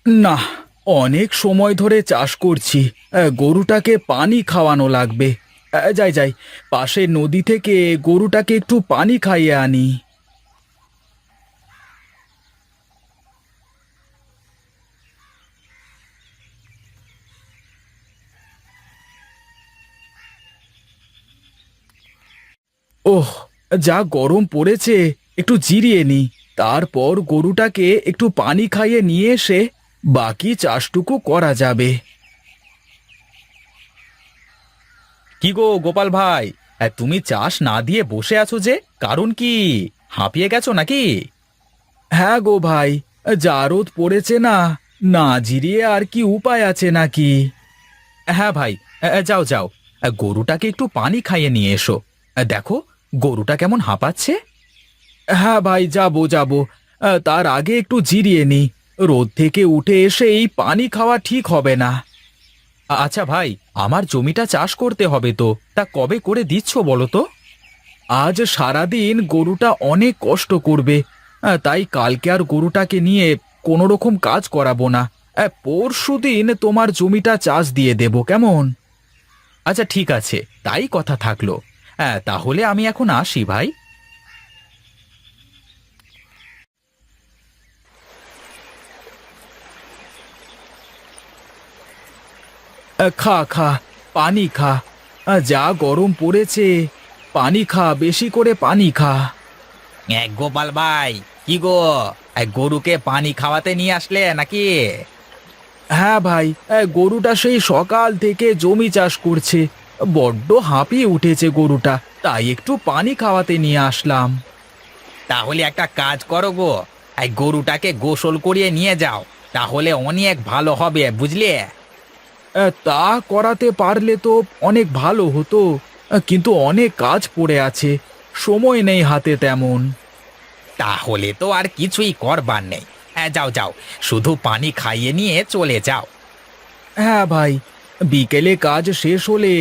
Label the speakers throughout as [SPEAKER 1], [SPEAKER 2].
[SPEAKER 1] না, অনেক সময় ধরে চাষ করছি। গরুটাকে পানি খাওয়ানো লাগবে। যাই যাই, পাশের নদী থেকে গরুটাকে একটু পানি খাইয়ে আনি। ওহ, যা গরম পড়েছে, একটু জিরিয়ে নি। তারপর গরুটাকে একটু পানি খাইয়ে নিয়ে এসে বাকি চাষটুকু করা যাবে। কি গো গোপাল ভাই, তুমি চাষ না দিয়ে বসে আছো যে? কারণ কি? হাঁপিয়ে গেছো নাকি? হ্যাঁ গো ভাই, যা রোদ পড়েছে না, না জিরিয়ে আর কি উপায় আছে নাকি? হ্যাঁ ভাই, যাও যাও, গরুটাকে একটু পানি খাইয়ে নিয়ে এসো। দেখো, গরুটা কেমন হাঁপাচ্ছে। হ্যাঁ ভাই, যাবো যাবো। তার আগে একটু জিরিয়ে নি। রোদ থেকে উঠে এসে এই পানি খাওয়া ঠিক হবে না। আচ্ছা ভাই, আমার জমিটা চাষ করতে হবে তো, তা কবে করে দিচ্ছ বলো তো? আজ সারাদিন গরুটা অনেক কষ্ট করবে। তাই কালকে আর গরুটাকে নিয়ে কোনো রকম কাজ করাবো না। পরশু দিন তোমার জমিটা চাষ দিয়ে দেব, কেমন? আচ্ছা ঠিক আছে, তাই কথা থাকলো। তাহলে আমি এখন আসি ভাই। খা খা, পানি খা। যা গরম পড়েছে, পানি খা, বেশি করে পানি খা। গোপাল ভাই, কি গো, গরুকে পানি খাওয়াতে নিয়ে আসলে নাকি? হ্যাঁ ভাই, গরুটা সেই সকাল থেকে জমি চাষ করছে। বড্ড হাঁপিয়ে উঠেছে গরুটা, তাই একটু পানি খাওয়াতে নিয়ে আসলাম। তাহলে একটা কাজ করো গো, এই গরুটাকে গোসল করিয়ে নিয়ে যাও, তাহলে অনেক ভালো হবে, বুঝলে? তা করাতে পারলে তো অনেক ভালো হতো, কিন্তু অনেক কাজ পড়ে আছে, সময় নেই হাতে তেমন। তাহলে তো আর কিছুই করবার নেই। যাও যাও, শুধু পানি খাইয়ে নিয়ে চলে যাও। হ্যাঁ ভাই, বিকেলে কাজ শেষ হলে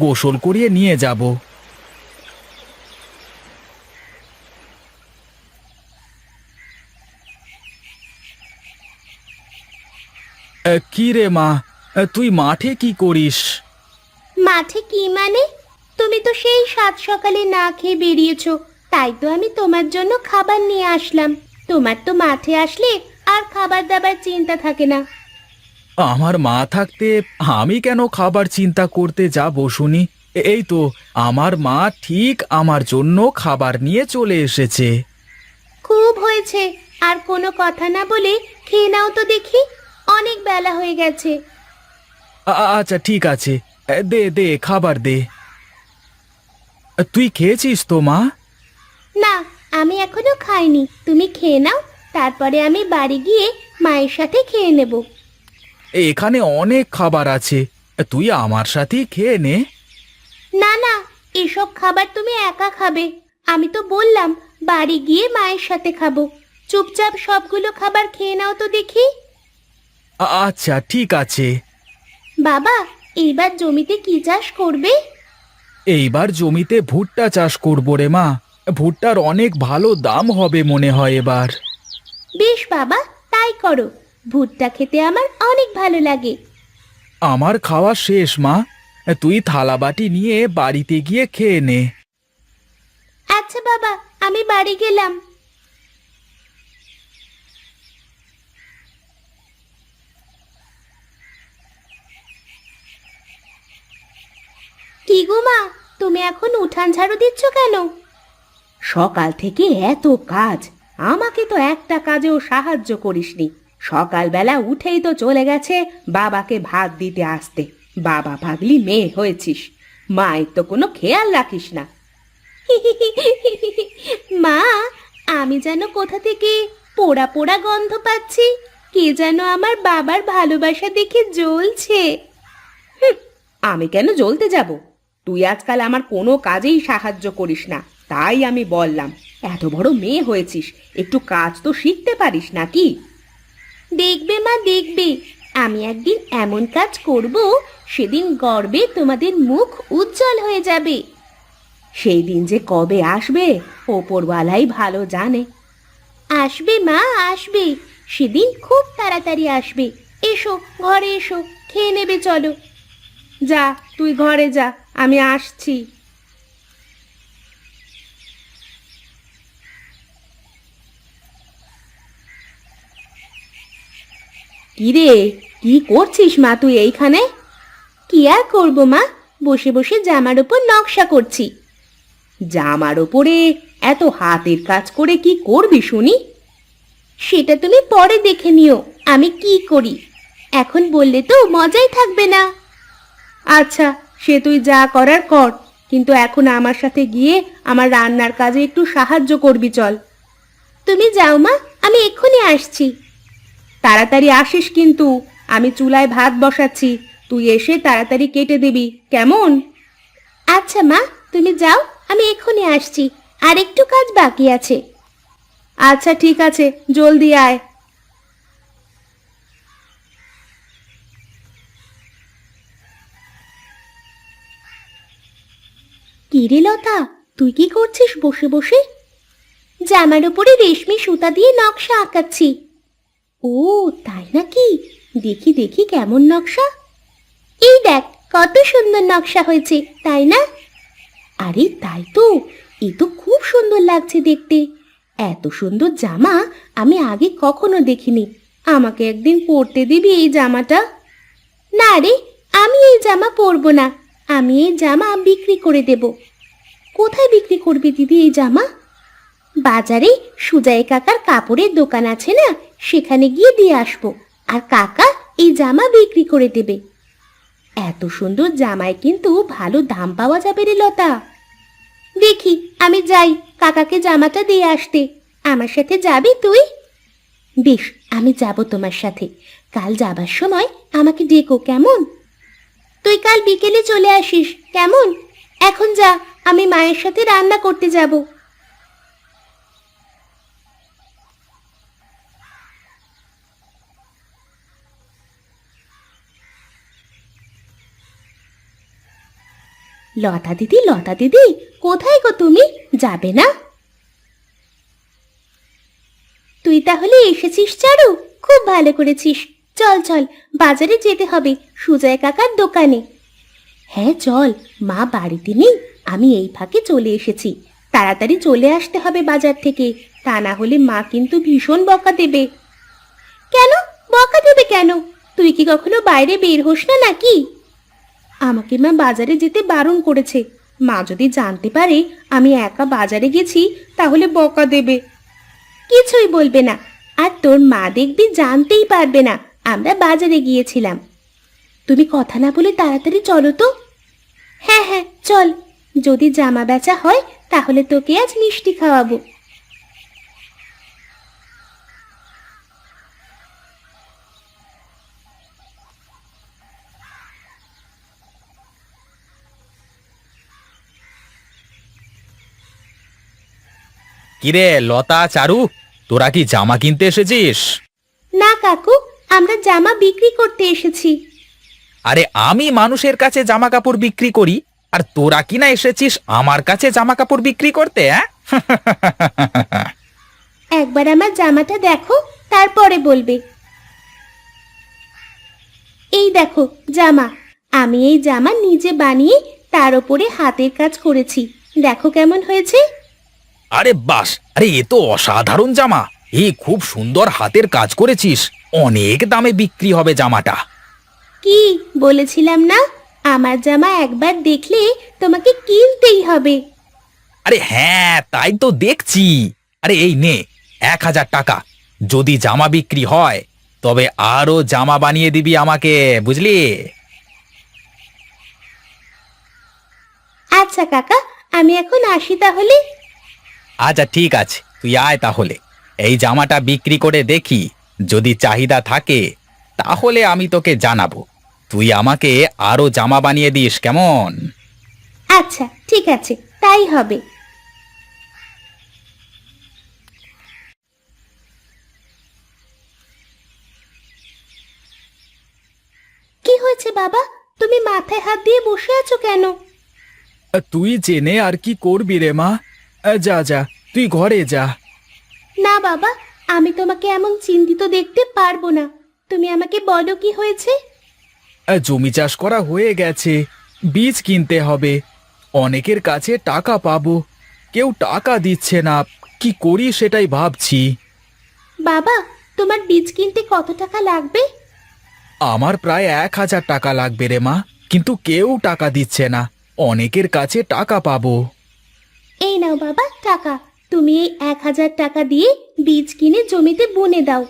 [SPEAKER 1] গোসল করিয়ে নিয়ে যাব। কি রে মা, তুই মাঠে কি করিস?
[SPEAKER 2] মাঠে কি মানে? তুমি তো সেই সাত সকালে না খেয়ে বেরিয়েছো, তাই তো আমি তোমার জন্য খাবার নিয়ে আসলাম। তোমার তো মাঠে আসলে আর খাবার দাবার চিন্তা থাকে না।
[SPEAKER 1] আমার মা থাকতে আমি কেন খাবার চিন্তা করতে যাব শুনি? এই তো, আমার মা ঠিক আমার জন্য খাবার নিয়ে চলে এসেছে।
[SPEAKER 2] খুব হয়েছে, আর কোনো কথা না বলে খেয়ে নাও তো দেখি, অনেক বেলা হয়ে গেছে।
[SPEAKER 1] আচ্ছা ঠিক আছে, দে দে খাবার দে। তুই খেয়েছিস তো মা?
[SPEAKER 2] না, আমি এখনো খাইনি, তুমি খেয়ে নাও, তারপরে আমি বাড়ি গিয়ে মায়ের সাথে খেয়ে নেব।
[SPEAKER 1] এখানে অনেক খাবার আছে, তুই আমার সাথেই খেয়ে নে।
[SPEAKER 2] না না, এসব খাবার তুমি একা খাবে, আমি তো বললাম বাড়ি গিয়ে মায়ের সাথে খাবো। চুপচাপ সবগুলো খাবার খেয়ে নাও তো দেখি।
[SPEAKER 1] আচ্ছা ঠিক আছে।
[SPEAKER 2] বাবা, এইবার জমিতে কি চাষ করবে?
[SPEAKER 1] এইবার জমিতে ভুট্টা চাষ করবো রে মা। ভুট্টার অনেক ভালো দাম হবে মনে হয় এবার।
[SPEAKER 2] বেশ বাবা, তাই করো। ভুট্টা খেতে আমার অনেক ভালো লাগে।
[SPEAKER 1] আমার খাওয়া শেষ মা, তুই থালাবাটি নিয়ে বাড়িতে গিয়ে খেয়ে নে।
[SPEAKER 2] আচ্ছা বাবা, আমি বাড়ি গেলাম। কি গো মা, তুমি এখন উঠান ঝাড়ু দিচ্ছ কেন? সকাল থেকে এত কাজ, আমাকে তো একটা কাজেও সাহায্য করিসনি। সকালবেলা উঠেই তো চলে গেছে বাবাকে ভাত দিতে আসতে। বাবা পাগলি মেয়ে হয়েছিস, মায়ের তো কোনো খেয়াল রাখিস না। মা, আমি যেন কোথা থেকে পোড়া পোড়া গন্ধ পাচ্ছি। কে যেন আমার বাবার ভালোবাসা দেখে জ্বলছে। আমি কেন জ্বলতে যাব? তুই আজকাল আমার কোনো কাজেই সাহায্য করিস না, তাই আমি বললাম, এত বড় মেয়ে হয়েছিস, একটু কাজ তো শিখতে পারিস নাকি? দেখবে মা, দেখবে, আমি একদিন এমন কাজ করব, সেদিন গর্বে তোমাদের মুখ উজ্জ্বল হয়ে যাবে। সেই দিন যে কবে আসবে ওপরওয়ালাই ভালো জানে। আসবে মা, আসবে, সেদিন খুব তাড়াতাড়ি আসবে। এসো ঘরে এসো, খেয়ে নেবে চলো। যা তুই ঘরে যা, আমি আসছি। কিরে, কি করছিস মা তুই এইখানে? কি আর করবো মা, বসে বসে জামার উপর নকশা করছি। জামার ওপরে এত হাতের কাজ করে কি করবি শুনি? সেটা তুমি পরে দেখে নিও আমি কি করি, এখন বললে তো মজাই থাকবে না। আচ্ছা, সে তুই যা করার কর, কিন্তু এখন আমার সাথে গিয়ে আমার রান্নার কাজে একটু সাহায্য করবি চল। তুমি যাও মা, আমি এক্ষুনি আসছি। তাড়াতাড়ি আসিস কিন্তু, আমি চুলায় ভাত বসাচ্ছি, তুই এসে তাড়াতাড়ি কেটে দিবি কেমন? আচ্ছা মা, তুমি যাও, আমি এক্ষুনি আসছি, আর একটু কাজ বাকি আছে। আচ্ছা ঠিক আছে, জলদি আয়। কিরে লতা, তুই কি করছিস বসে বসে? জামার উপরে রেশমি সুতা দিয়ে নকশা আঁকাচ্ছি। ও তাই নাকি, দেখি দেখি কেমন নকশা। এই দেখ কত সুন্দর নকশা হয়েছে, তাই না? আরে তাই তো, এ তো খুব সুন্দর লাগছে দেখতে। এত সুন্দর জামা আমি আগে কখনো দেখিনি। আমাকে একদিন পরতে দিবি এই জামাটা? না রে, আমি এই জামা পরবো না, আমি এই জামা বিক্রি করে দেব। কোথায় বিক্রি করবি দিদি এই জামা? বাজারে সুজাই কাকার কাপড়ের দোকান আছে না, সেখানে গিয়ে দিয়ে আসবো, আর কাকা এই জামা বিক্রি করে দেবে। এত সুন্দর জামায় কিন্তু ভালো দাম পাওয়া যাবে রে লতা। দেখি আমি যাই কাকাকে জামাটা দিয়ে আসতে। আমার সাথে যাবি তুই? বেশ, আমি যাব তোমার সাথে। কাল যাবার সময় আমাকে ডেকো কেমন? তুই কাল বিকেলে চলে আসিস কেমন? এখন যা, আমি মায়ের সাথে রান্না করতে যাব। লতা দিদি, লতা দিদি, কোথায় গো তুমি, যাবে না? তুই তাহলে এসেছিস চারু, খুব ভালো করেছিস। চল চল, বাজারে যেতে হবে, সুজয় কাকার দোকানে। হ্যাঁ চল, মা বাড়িতে নেই, আমি এই ফাঁকে চলে এসেছি। তাড়াতাড়ি চলে আসতে হবে বাজার থেকে, তা না হলে মা কিন্তু ভীষণ বকা দেবে। কেন বকা দেবে কেন? তুই কি কখনো বাইরে বের হোস না নাকি? আমাকে মা বাজারে যেতে বারণ করেছে। মা যদি জানতে পারে আমি একা বাজারে গেছি তাহলে বকা দেবে। কিছুই বলবে না, আর তোর মা দেখবি জানতেই পারবে না আমরা বাজারে গিয়েছিলাম। তুমি কথা না বলে তাড়াতাড়ি চলো তো। হ্যাঁ হ্যাঁ চল, যদি জামা বেচা হয় তাহলে তোকে আজ মিষ্টি খাওয়াবো।
[SPEAKER 1] কিরে লতা, চারু, তোরা কি জামা কিনতে এসেছিস?
[SPEAKER 2] না কাকু, আমরা জামা বিক্রি করতে এসেছি।
[SPEAKER 1] আরে আমি মানুষের কাছে জামা কাপড় বিক্রি করি, আর তোরা কিনা এসেছিস আমার কাছে জামা কাপড় বিক্রি করতে, হ্যাঁ?
[SPEAKER 2] একবার আমার জামাটা দেখো, তারপরে বলবে। এই দেখো জামা, আমি এই জামা নিজে বানিয়ে তার উপরে হাতের কাজ করেছি, দেখো কেমন হয়েছে।
[SPEAKER 1] আরে বাস, আরে এ তো অসাধারণ জামা। খুব সুন্দর হাতের কাজ করেছিস, অনেক দামে বিক্রি হবে জামাটা।
[SPEAKER 2] কি বলেছিলাম না, আমার জামা একবার দেখলে তোমাকে কিনতেই হবে।
[SPEAKER 1] আরে হ্যাঁ, তাই তো দেখছি। আরে এই নে 1,000 টাকা, যদি জামা বিক্রি হয় তবে আরো জামা বানিয়ে দিবি আমাকে, বুঝলি?
[SPEAKER 2] আচ্ছা কাকা, আমি এখন আসি তাহলে।
[SPEAKER 1] আচ্ছা ঠিক আছে, তুই আয় তাহলে। এই জামাটা বিক্রি করে দেখি, যদি চাহিদা থাকে তাহলে আমি তোকে জানাবো। তুই আমাকে আরো জামা বানিয়ে দিস কেমন?
[SPEAKER 2] আচ্ছা ঠিক আছে, তাই হবে। কি হয়েছে বাবা, তুমি মাথায় হাত দিয়ে বসে আছো কেন?
[SPEAKER 1] তুই জেনে আর কি করবি রে মা, যা যা, তুই ঘরে যা।
[SPEAKER 2] না বাবা, আমি তোমাকে এমন চিন্তিত দেখতে পারবো না। তুমি আমাকে বলো কি হয়েছে।
[SPEAKER 1] জমি চাষ করা হয়ে গেছে, বীজ কিনতে হবে, অনেকের কাছে টাকা পাবো, কেউ টাকা দিচ্ছে না, কি করি সেটাই ভাবছি।
[SPEAKER 2] বাবা, তোমার বীজ কিনতে কত টাকা লাগবে?
[SPEAKER 1] আমার প্রায় 1,000 টাকা লাগবে রে মা, কিন্তু কেউ টাকা দিচ্ছে না, অনেকের কাছে টাকা পাবো।
[SPEAKER 2] এই নাও বাবা টাকা। তুমি এই 1,000 টাকা দিয়ে বীজ কিনে জমিতে বুনে দাও।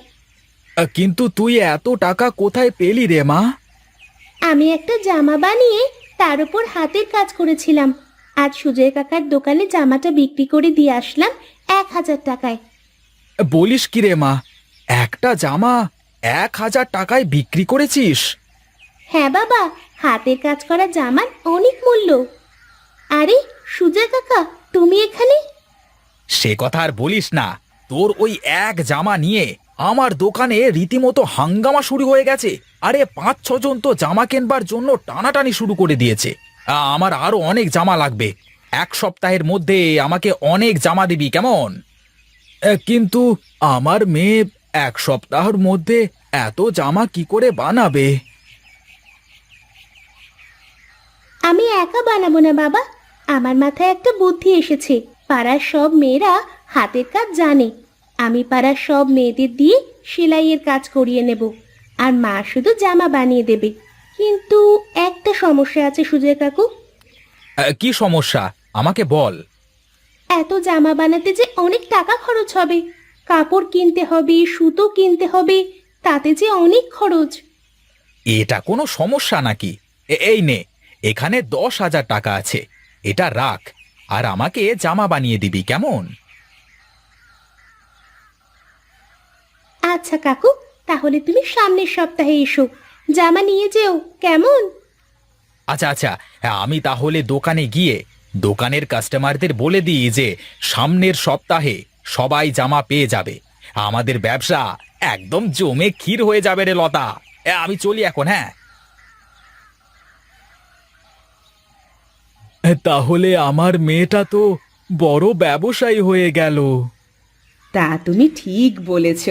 [SPEAKER 1] কিন্তু তুই এত টাকা কোথায় পেলি রে মা?
[SPEAKER 2] আমি একটা জামা বানিয়ে তার উপর হাতের কাজ করেছিলাম। আজ সুজয় কাকার দোকানে জামাটা বিক্রি করে দিয়ে আসলাম 1,000 টাকায়।
[SPEAKER 1] বলিস কি রে মা, একটা জামা 1,000 টাকায় বিক্রি করেছিস?
[SPEAKER 2] হ্যাঁ বাবা, হাতের কাজ করা জামার অনেক মূল্য। আরে সুজয় কাকা, তুমি এখানে?
[SPEAKER 1] সে কথা আর বলিস না, তোর ওই এক জামা নিয়ে আমার দোকানে রীতিমতো হাঙ্গামা শুরু হয়ে গেছে। আরে 5-6 জন তো জামা কেনবার জন্য টানাটানি শুরু করে দিয়েছে। আমার আরো অনেক জামা লাগবে, 1 সপ্তাহের মধ্যে আমাকে অনেক জামা দিবি কেমন? কিন্তু আমার মেয়ে 1 সপ্তাহের মধ্যে এত জামা কি করে বানাবে?
[SPEAKER 2] আমি একা বানাবো না বাবা, আমার মাথায় একটা বুদ্ধি এসেছে। পাড়ার সব মেয়েরা হাতের কাজ জানে। আমি পাড়ার সব মেয়েদের দিয়ে সেলাইয়ের কাজ করিয়ে নেব, আর মা শুধু জামা বানিয়ে দেবে। কিন্তু একটা সমস্যা আছে সুজয় কাকু।
[SPEAKER 1] কি সমস্যা আমাকে বল।
[SPEAKER 2] এত জামা বানাতে যে অনেক টাকা খরচ হবে। কাপড় কিনতে হবে, সুতো কিনতে হবে, তাতে যে অনেক খরচ।
[SPEAKER 1] এটা কোনো সমস্যা নাকি? এই নে, এখানে 10,000 টাকা আছে, এটা রাখ, আর আমাকে জামা বানিয়ে দিবি কেমন?
[SPEAKER 2] আচ্ছা কাকু, তাহলে তুমি সামনের সপ্তাহে এসো, জামা নিয়ে যেও কেমন?
[SPEAKER 1] আচ্ছা আচ্ছা, হ্যাঁ, আমি তাহলে দোকানে গিয়ে দোকানের কাস্টমারদের বলে দিই যে সামনের সপ্তাহে সবাই জামা পেয়ে যাবে। আমাদের ব্যবসা একদম জমে ক্ষীর হয়ে যাবে রে লতা। আমি চলি এখন, হ্যাঁ। তাহলে আমার মেয়েটা তো বড় ব্যবসায়ী হয়ে গেল।
[SPEAKER 2] তা তুমি ঠিক বলেছ।